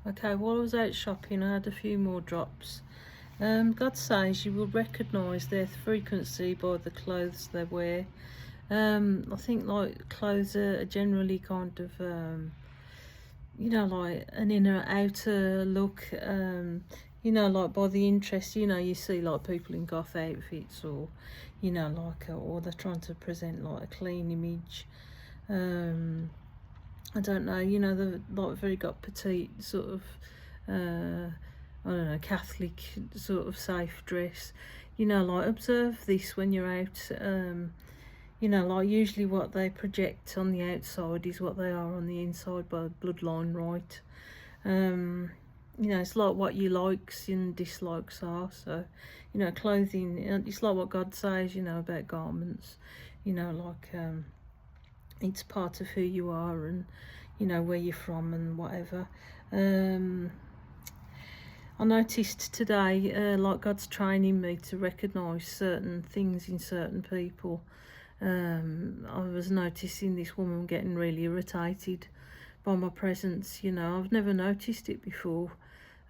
Okay, while I was out shopping, I had a few more drops. God says you will recognise their frequency by the clothes they wear. I think like clothes are generally kind of, like an inner outer look. Like by the interest, you see like people in goth outfits or, or they're trying to present like a clean image. Um, I don't know, they've like very got petite sort of, I don't know, Catholic sort of safe dress. Like observe this when you're out. Like usually what they project on the outside is what they are on the inside by bloodline, right? It's like what your likes and dislikes are. So, clothing, it's like what God says, about garments, it's part of who you are and where you're from and whatever. I noticed today, like God's training me to recognise certain things in certain people. I was noticing this woman getting really irritated by my presence. I've never noticed it before,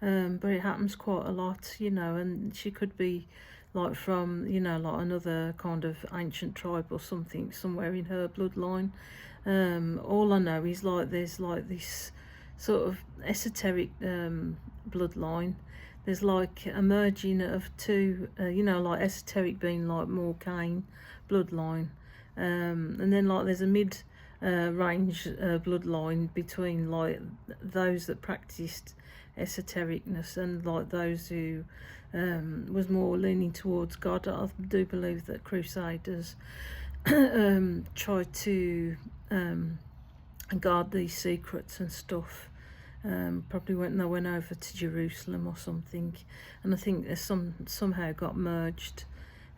but it happens quite a lot. And she could be like from like another kind of ancient tribe or something somewhere in her bloodline. All I know is like there's like this sort of esoteric bloodline. There's like a merging of two, like esoteric being like more Cain bloodline, and then like there's a mid range bloodline between like those that practiced esotericness and like those who was more leaning towards God. I do believe that Crusaders tried to guard these secrets and stuff. Probably when they went over to Jerusalem or something, and I think there's somehow got merged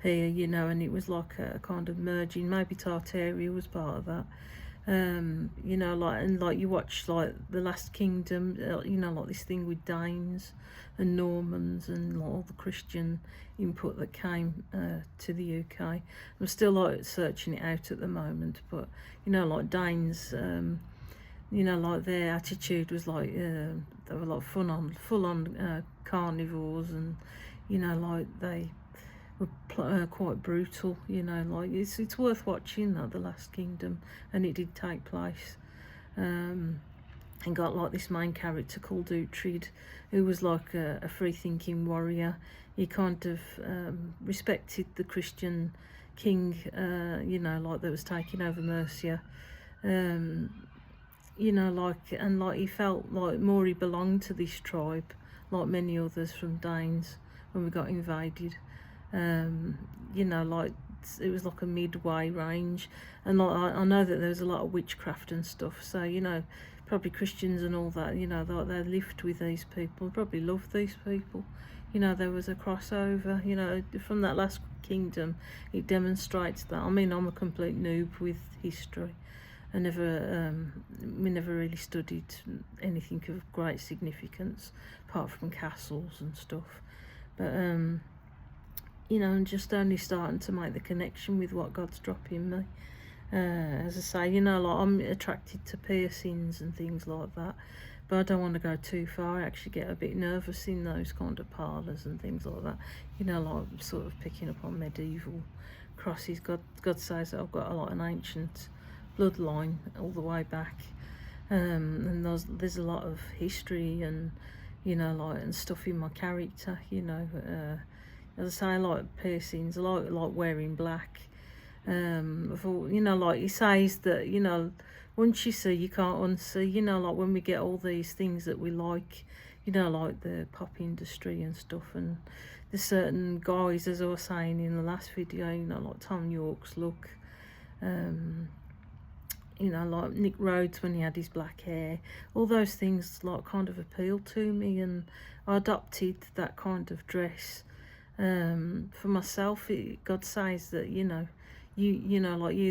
here, and it was like a kind of merging. Maybe Tartaria was part of that. Like you watch like The Last Kingdom, like this thing with Danes and Normans and like all the Christian input that came to the UK. I'm still like searching it out at the moment, but like Danes, like their attitude was like they were like full on carnivores, and like they were quite brutal. Like it's worth watching that, The Last Kingdom, and it did take place. And got like this main character called Uhtred, who was like a free-thinking warrior. He kind of respected the Christian king, like that was taking over Mercia. Like he felt like more he belonged to this tribe, like many others from Danes when we got invaded. Like it was like a midway range, and like I know that there was a lot of witchcraft and stuff. So probably Christians and all that. They lived with these people, probably loved these people. There was a crossover. From that Last Kingdom, it demonstrates that. I mean, I'm a complete noob with history. We never really studied anything of great significance apart from castles and stuff. But I'm just only starting to make the connection with what God's dropping me. As I say, like I'm attracted to piercings and things like that, but I don't want to go too far. I actually get a bit nervous in those kind of parlours and things like that. Like sort of picking up on medieval crosses. God says that I've got like an ancient bloodline all the way back, and there's a lot of history and like and stuff in my character. As I say, I like piercings. I like wearing black. Like he says that once you see you can't unsee. Like when we get all these things that we like, like the pop industry and stuff, and there's certain guys, as I was saying in the last video, like Tom York's look. Like Nick Rhodes when he had his black hair, all those things like kind of appealed to me, and I adopted that kind of dress for myself. God says that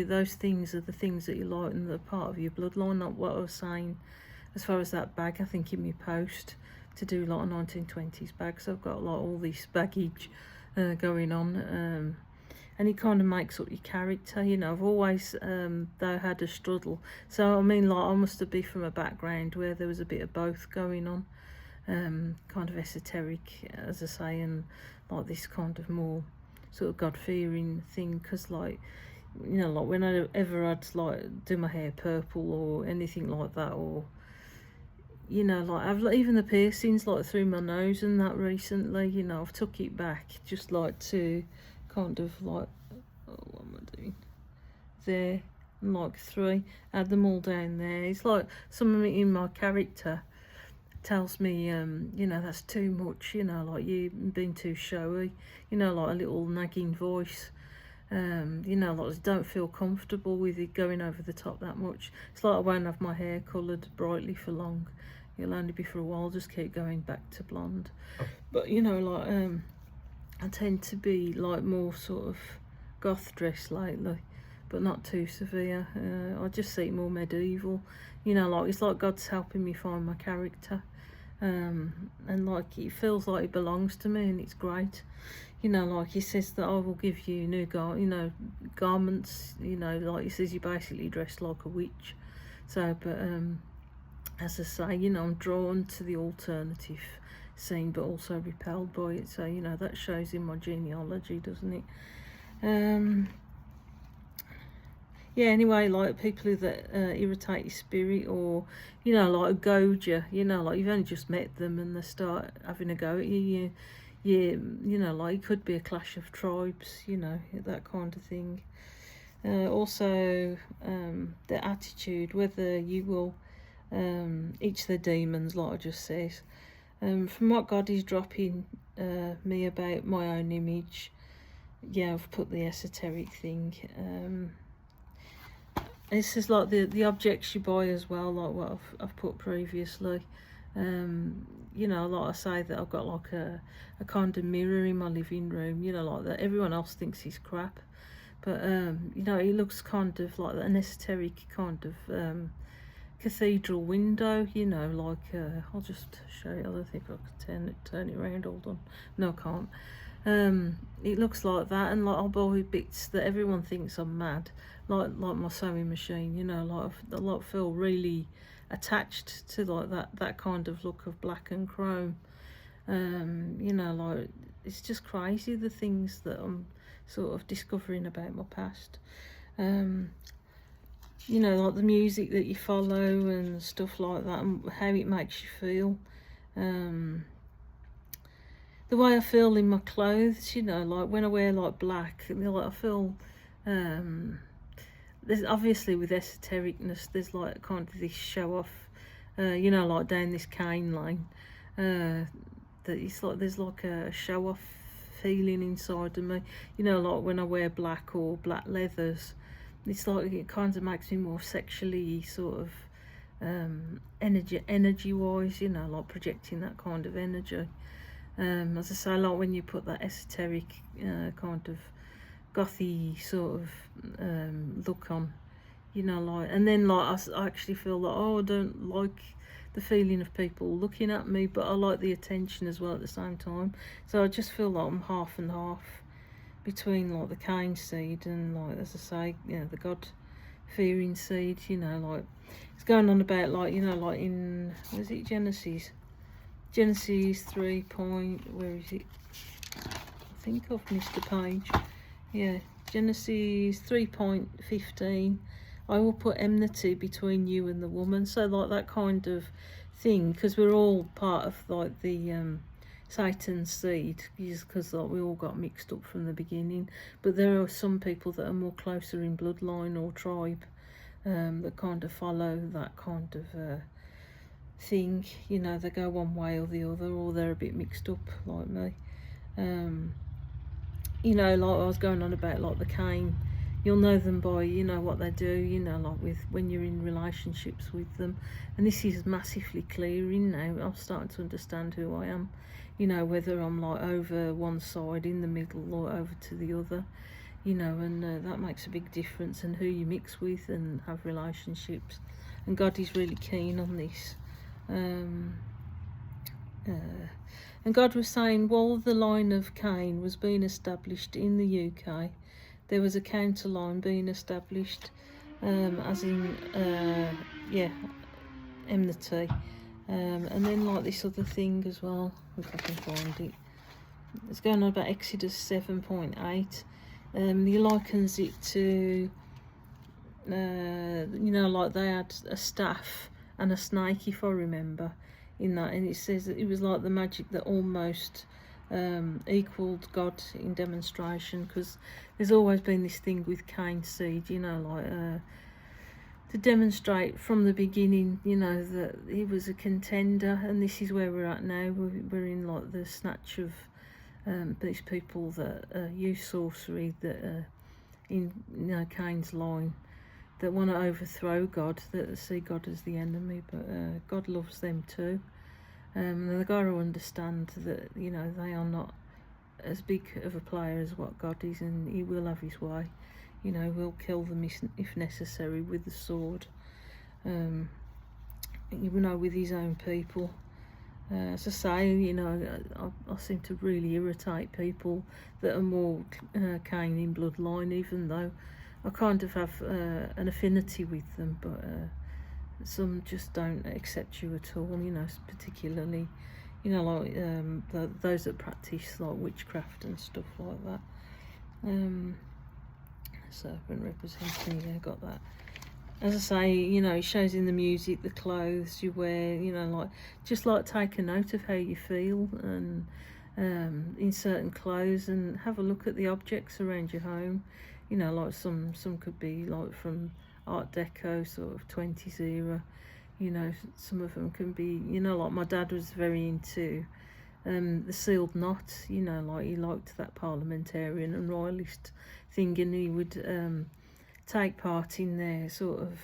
those things are the things that you like and they're part of your bloodline. Not what I was saying as far as that bag. I think in my post to do like a 1920s bag, so I've got like all this baggage going on. And it kind of makes up your character. I've always though had a struggle, so I mean like I must have been from a background where there was a bit of both going on. kind of esoteric, as I say, and like this kind of more sort of God-fearing thing, because like, you know, like when I ever had like do my hair purple or anything like that, or you know, like I've even the piercings like through my nose and that recently, you know, I've took it back just like to kind of like, oh, what am I doing there, and like 3, add them all down there. It's like something in my character tells me, you know, that's too much, you know, like you've been too showy, you know, like a little nagging voice. You know, like don't feel comfortable with it going over the top that much. It's like I won't have my hair coloured brightly for long. It'll only be for a while, just keep going back to blonde. But you know, like I tend to be like more sort of goth dress lately, but not too severe. I just see it more medieval, you know, like it's like God's helping me find my character. And like it feels like it belongs to me, and it's great. You know, like he says that I will give you new garments, you know, like he says, you basically dress like a witch. So, but as I say, you know, I'm drawn to the alternative scene, but also repelled by it. So, you know, that shows in my genealogy, doesn't it? Yeah, anyway, like people that irritate your spirit, or, you know, like goad you, you know, like you've only just met them and they start having a go at you, you know, like it could be a clash of tribes, you know, that kind of thing. Also, the attitude, whether you will each the demons, like I just says. From what God is dropping me about my own image, yeah, I've put the esoteric thing. This is like the objects you buy as well, like what I've put previously. You know, like I say, that I've got like a kind of mirror in my living room, you know, like that everyone else thinks is crap, but you know, it looks kind of like an esoteric kind of cathedral window, you know, like I'll just show you. I don't think I can turn it around. Hold on, no, I can't. It looks like that, and like I'll buy bits that everyone thinks I'm mad, like my sewing machine, you know, like I like feel really attached to like that kind of look of black and chrome. You know, like it's just crazy, the things that I'm sort of discovering about my past. You know, like the music that you follow and stuff like that, and how it makes you feel. The way I feel in my clothes, you know, like when I wear like black, you know, like I feel, there's obviously with esotericness, there's like kind of this show off, you know, like down this cane line, that it's like there's like a show off feeling inside of me, you know, like when I wear black or black leathers, it's like it kind of makes me more sexually sort of energy wise, you know, like projecting that kind of energy. As I say, like when you put that esoteric kind of gothy sort of look on, you know, like, and then like I actually feel like, oh, I don't like the feeling of people looking at me, but I like the attention as well at the same time. So I just feel like I'm half and half between like the cane seed and, like, as I say, you know, the God fearing seed, you know, like it's going on about, like, you know, like in, was it Genesis 3 point, where is it? I think I've missed a page. Yeah, Genesis 3.15. I will put enmity between you and the woman. So like that kind of thing, because we're all part of like the Satan's seed, because like we all got mixed up from the beginning. But there are some people that are more closer in bloodline or tribe that kind of follow that kind of thing, you know, they go one way or the other, or they're a bit mixed up like me. You know, like I was going on about like the cane, you'll know them by, you know, what they do, you know, like with when you're in relationships with them. And this is massively clearing now. I'm starting to understand who I am, you know, whether I'm like over one side, in the middle, or over to the other, you know, and that makes a big difference, and who you mix with and have relationships. And God is really keen on this. And God was saying, while the line of Cain was being established in the UK, there was a counter line being established, as in, yeah, enmity. And then like this other thing as well, if I can find it. It's going on about Exodus 7.8. He likens it to, you know, like they had a staff and a snake, if I remember, in that, and it says that it was like the magic that almost equaled God in demonstration, because there's always been this thing with Cain's seed, you know, like to demonstrate from the beginning, you know, that he was a contender, and this is where we're at now. We're in like the snatch of these people that use sorcery, that in, you know, Cain's line, that want to overthrow God, that see God as the enemy, but God loves them too. And they've got to understand that, you know, they are not as big of a player as what God is, and he will have his way. You know, we'll kill them if necessary with the sword. You know, with his own people. As I say, you know, I seem to really irritate people that are more Cain in bloodline, even though I kind of have an affinity with them, but some just don't accept you at all, you know, particularly, you know, like those that practice like witchcraft and stuff like that. Serpent representing, yeah, got that. As I say, you know, it shows in the music, the clothes you wear, you know, like, just like take a note of how you feel, and in certain clothes, and have a look at the objects around your home. You know, like some could be like from Art Deco, sort of 20s era. You know, some of them can be, you know, like my dad was very into the sealed knot, you know, like he liked that parliamentarian and royalist thing, and he would take part in their sort of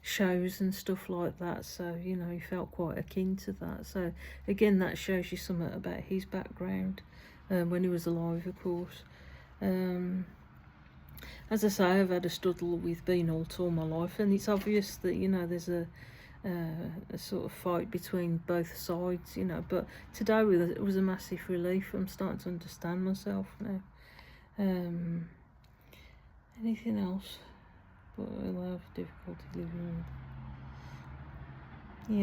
shows and stuff like that. So, you know, he felt quite akin to that. So again, that shows you something about his background when he was alive, of course. As I say, I've had a struggle with being alt all my life, and it's obvious that, you know, there's a sort of fight between both sides, you know, but today it was a massive relief. I'm starting to understand myself now. Anything else? But I'll have difficulty living with.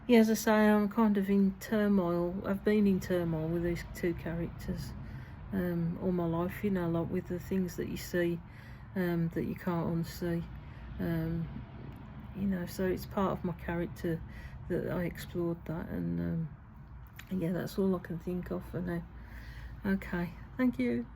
Yeah, as I say, I'm kind of in turmoil. I've been in turmoil with these two characters all my life, you know, like with the things that you see that you can't unsee. You know, so it's part of my character that I explored that, and yeah, that's all I can think of for now. Okay, thank you.